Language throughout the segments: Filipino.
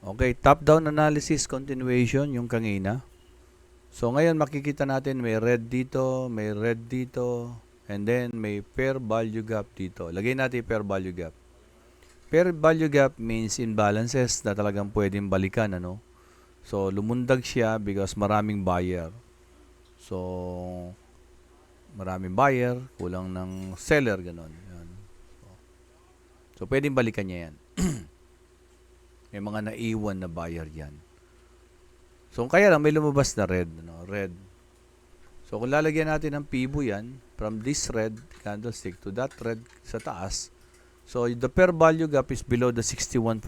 Okay, top-down analysis continuation yung kanina. So ngayon makikita natin may red dito, and then may fair value gap dito. Lagay natin fair value gap. Fair value gap means imbalances na talagang pwedeng balikan, ano? So lumundag siya because maraming buyer. So maraming buyer, kulang ng seller, ganon. Yan. So pwedeng balikan niya yan. May mga naiwan na buyer yan. So kaya lang may lumabas na red, no? Red. So kung lalagyan natin ng pibo yan, from this red candlestick to that red sa taas, so the fair value gap is below the 61%.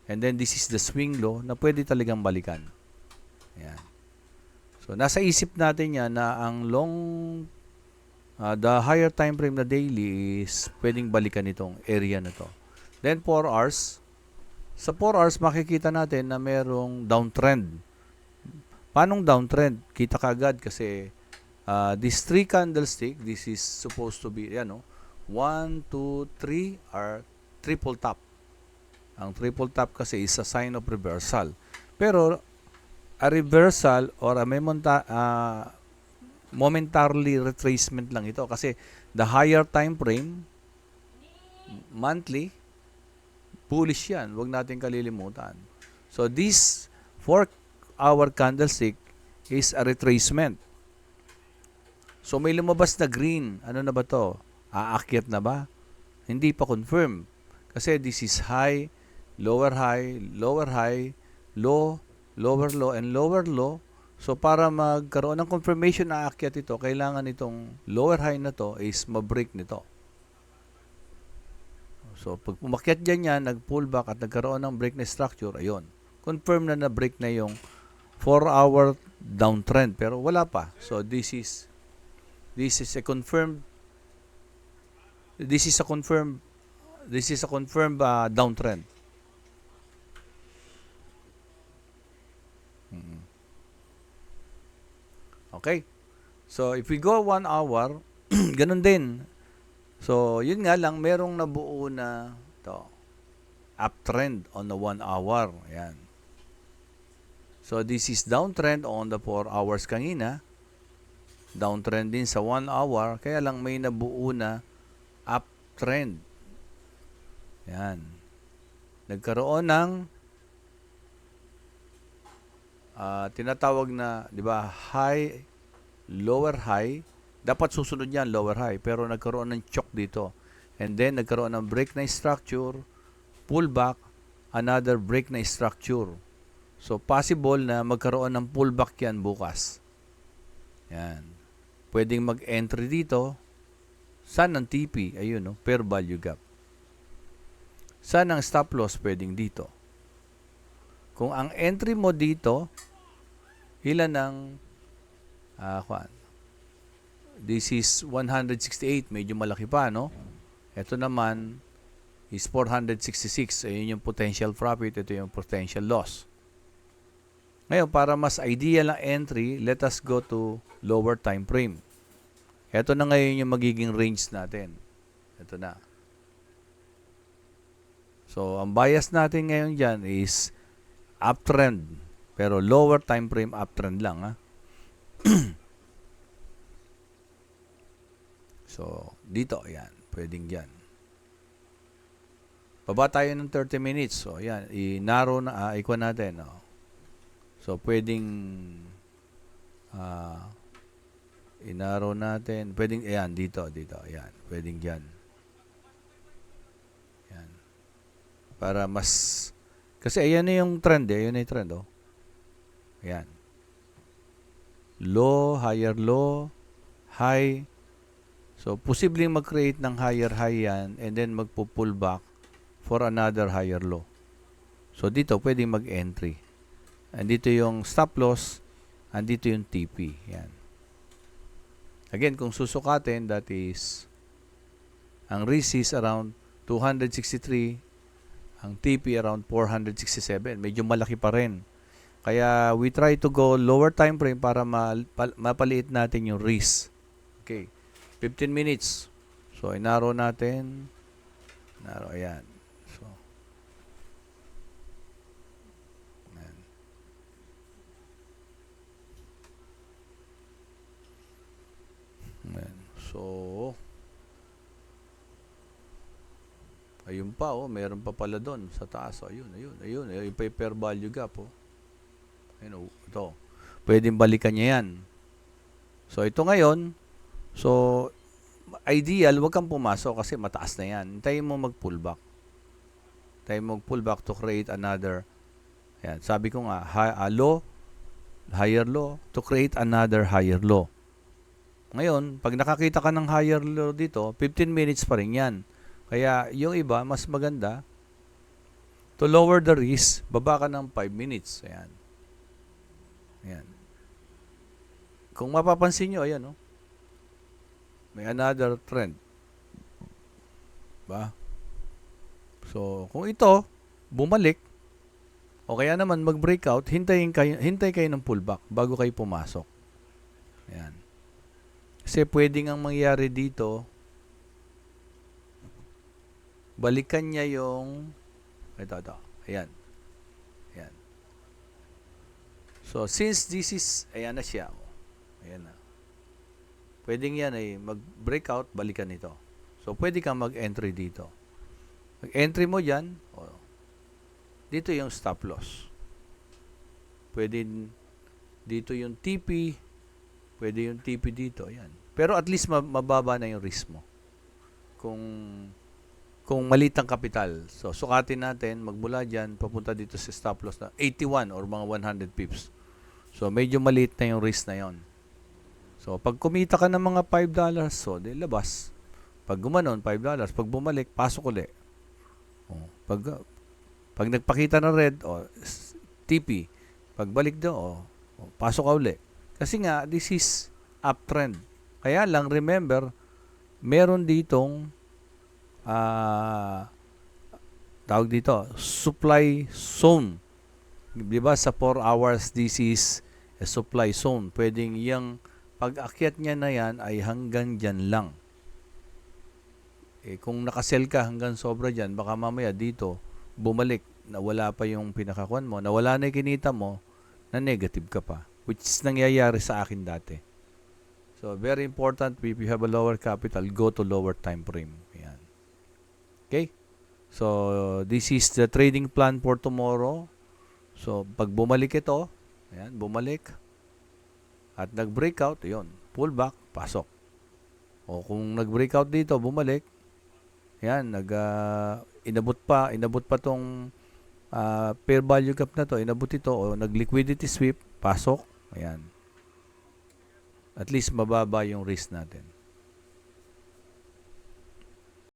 And then this is the swing low na pwede talagang balikan. Ayan. So nasa isip natin yan na ang the higher time frame na daily is pwedeng balikan itong area na to. Then 4 hours. Sa 4 hours makikita natin na merong downtrend. Paanong downtrend? Kita kagad kasi this 3 candlestick, this is supposed to be, 1, 2, 3 are triple top. Ang triple top kasi is a sign of reversal. Pero a reversal or a momentarily retracement lang ito kasi the higher time frame, monthly, bullish yan. Huwag natin kalilimutan. So this 4-hour candlestick is a retracement. So may lumabas na green. Ano na ba to? Aakyat na ba? Hindi pa confirm. Kasi this is high, lower high, lower high, low, lower low, and lower low. So para magkaroon ng confirmation na aakyat ito, kailangan itong lower high na to is ma-break nito. So pag umakyat dyan yan, nag-pullback at nagkaroon ng break na structure, ayun. Confirm na na-break na yung 4-hour downtrend pero wala pa. So this is a confirmed downtrend. Okay? So if we go 1 hour, ganun din. So yun nga lang merong nabuo na to uptrend on the 1 hour. Ayan. So this is downtrend on the 4 hours kanina. Downtrend din sa 1 hour, kaya lang may nabuo na uptrend. Yan. Nagkaroon ng tinatawag na, 'di ba, high, lower high. Dapat susunod niyan lower high, pero nagkaroon ng choke dito. And then nagkaroon ng break na structure, pullback, another break na structure. So possible na magkaroon ng pullback yan bukas. Yan. Pwedeng mag-entry dito. Saan ang TP? Ayun, no? Fair value gap. Saan ang stop loss? Pwedeng dito. Kung ang entry mo dito, ilan ang this is 168. Medyo malaki pa, no? Ito naman is 466. Ayun yung potential profit. Ito yung potential loss. Ngayon, para mas ideal ang entry, let us go to lower time frame. Ito na ngayon yung magiging range natin. Ito na. So, ang bias natin ngayon dyan is uptrend. Pero lower time frame uptrend lang. Ha? So, dito, yan. Pwedeng yan. Baba tayo ng 30 minutes. So, yan. I-narrow na, ikuha natin. No? So, pwedeng inarrow natin. Pwedeng, ayan, dito. Ayan. Pwedeng dyan. Ayan. Para mas, kasi ayan na yung trend eh. Ayan na yung trend, oh. Ayan. Low, higher low, high. So, posibleng mag-create ng higher high yan and then magpo-pull back for another higher low. So, dito, pwedeng mag-entry. Andito yung stop loss, andito yung TP. Yan. Again, kung susukatin, that is, ang resist around 263, ang TP around 467. Medyo malaki pa rin. Kaya, we try to go lower time frame para mapaliit natin yung risk. Okay. 15 minutes. So, inarrow natin. Inarrow, ayan. So, So, ayun pa, oh, meron pa pala doon sa taas. So, ayun. Yung paper value gap, oh. Ayun, oh, ito. Pwedeng balikan niya yan. So, ito ngayon, so, ideal, wag kang pumasok kasi mataas na yan. Hintayin mo mag-pullback. Hintayin mo mag-pullback to create another, ayan, sabi ko nga, low, higher low, to create another higher low. Ngayon, pag nakakita ka ng higher low dito, 15 minutes pa rin yan. Kaya, yung iba, mas maganda, to lower the risk, baba ka ng 5 minutes. Ayan. Ayan. Kung mapapansin nyo, ayan, oh, may another trend. Ba? So, kung ito, bumalik, o kaya naman mag-breakout, hintay kayo ng pullback bago kayo pumasok. Ayan. Kasi pwedeng ang mangyari dito, balikan niya yung, ito. Ayan. Ayan. So, since this is, ayan na siya. Ayan na. Pwedeng yan ay mag-breakout, balikan ito. So, pwede kang mag-entry dito. Mag-entry mo dyan, dito yung stop loss. Pwede dito yung TP, pwede yung TP dito, ayan. Pero at least mababa na yung risk mo. Kung maliit ang kapital. So, sukatin natin, magmula dyan, papunta dito sa stop loss na 81 or mga 100 pips. So, medyo maliit na yung risk na yon. So, pag kumita ka ng mga $5, so, di labas. Pag gumanon, $5. Pag bumalik, pasok ulit. Pag nagpakita ng red, TP. Pagbalik daw, pasok ka ulit. Kasi nga, this is uptrend. Kaya lang, remember, meron ditong tawag dito, supply zone. Diba sa 4 hours, this is a supply zone. Pwedeng yung pag-akyat niya na yan ay hanggang dyan lang. Kung nakasell ka hanggang sobra dyan, baka mamaya dito, bumalik, nawala pa yung pinakakuan mo, nawala na yung kinita mo, na negative ka pa. Which is nangyayari sa akin dati. So, very important, if you have a lower capital, go to lower time frame. Ayan. Okay? So, this is the trading plan for tomorrow. So, pag bumalik ito, ayan, bumalik, at nag-breakout, yun, pullback, pasok. O kung nag-breakout dito, bumalik, yan, inabot pa tong fair value gap na to, inabot ito, o nag-liquidity sweep, pasok, ayan. At least mababa yung risk natin.